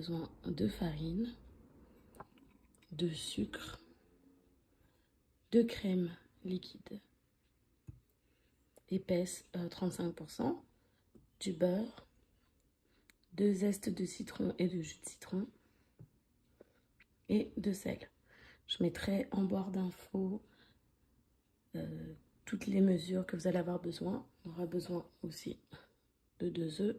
besoin de farine, de sucre, de crème liquide épaisse 35%, du beurre, 2 zestes de citron et de jus de citron et de sel. Je mettrai en barre d'infos toutes les mesures que vous allez avoir besoin. On aura besoin aussi de 2 œufs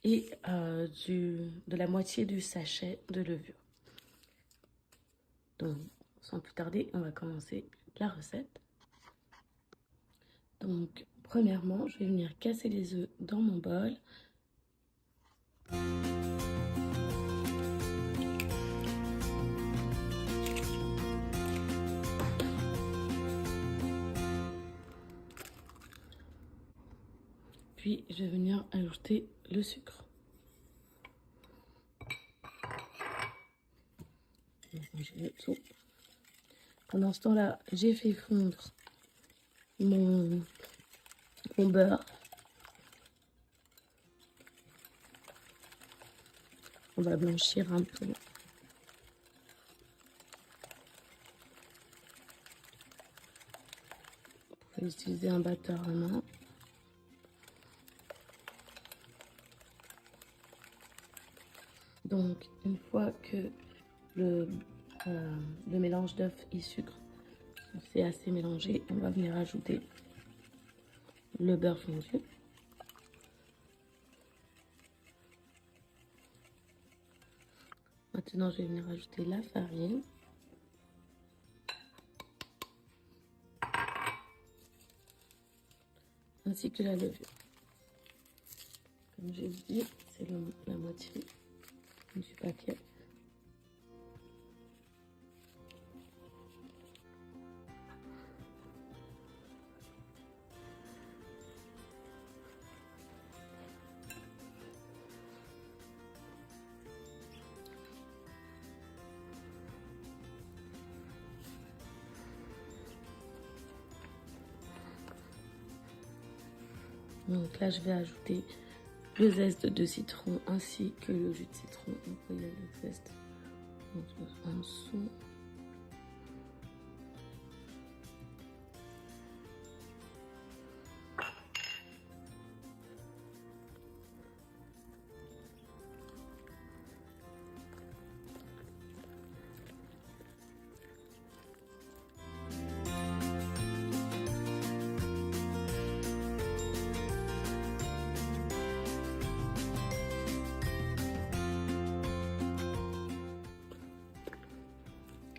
et de la moitié du sachet de levure. Donc, sans plus tarder, on va commencer la recette. Donc, premièrement, je vais venir casser les œufs dans mon bol. Puis, je vais venir ajouter le sucre. Pendant ce temps-là, j'ai fait fondre mon beurre. On va blanchir un peu. Vous pouvez utiliser un batteur à main. Donc, une fois que le mélange d'œufs et sucre c'est assez mélangé, on va venir ajouter le beurre fondu. Maintenant, je vais venir ajouter la farine. Ainsi que la levure. Comme j'ai dit, c'est la moitié du paquet. Donc là, je vais ajouter le zeste de citron ainsi que le jus de citron. Donc il y a le zeste en dessous.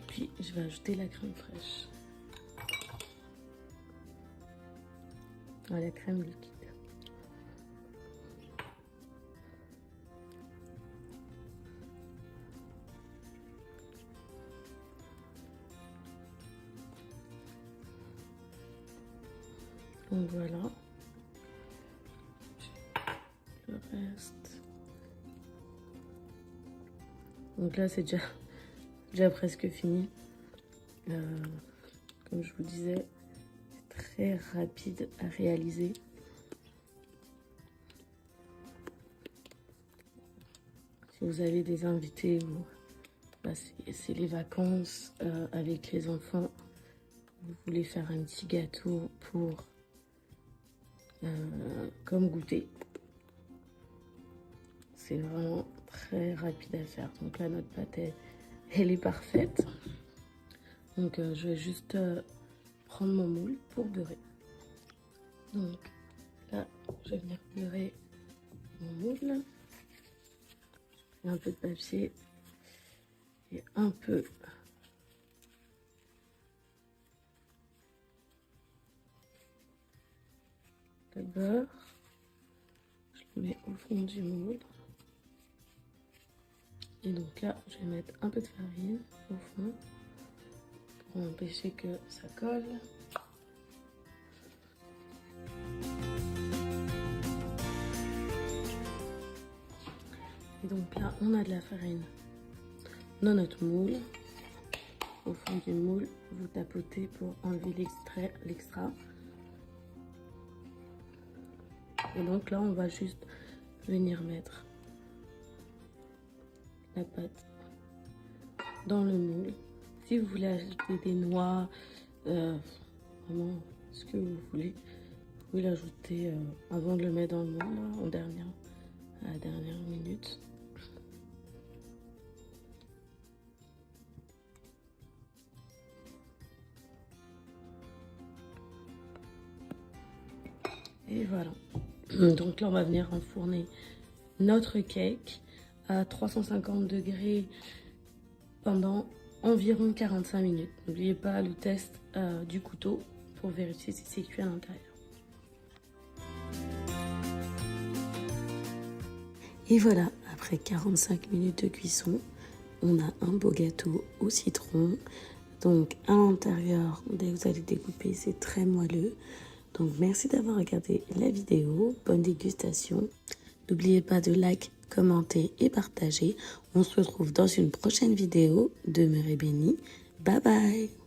Puis je vais ajouter la crème fraîche. La crème liquide. Donc voilà. Le reste. Donc là c'est déjà presque fini. Comme je vous disais, c'est très rapide à réaliser. Si vous avez des invités ou c'est les vacances avec les enfants, vous voulez faire un petit gâteau pour comme goûter, c'est vraiment très rapide à faire. Donc là notre pâte elle est parfaite. Donc je vais juste prendre mon moule pour beurrer. Donc là je vais venir beurrer mon moule. Un peu de papier et un peu de beurre. Je le mets au fond du moule. Et donc là, je vais mettre un peu de farine au fond pour empêcher que ça colle. Et donc là, on a de la farine dans notre moule. Au fond du moule, vous tapotez pour enlever l'extra. Et donc là, on va juste venir mettre la pâte dans le moule. Si vous voulez ajouter des noix, vraiment ce que vous voulez, vous pouvez l'ajouter avant de le mettre dans le moule, là, à la dernière minute. Et voilà. Donc là, on va venir enfourner notre cake à 350 degrés pendant environ 45 minutes. N'oubliez pas le test du couteau pour vérifier si c'est cuit à l'intérieur. Et voilà, après 45 minutes de cuisson, on a un beau gâteau au citron. Donc à l'intérieur, dès que vous allez découper, c'est très moelleux. Donc merci d'avoir regardé la vidéo, bonne dégustation. N'oubliez pas de like, commenter et partager. On se retrouve dans une prochaine vidéo. Demeurez bénis. Bye bye.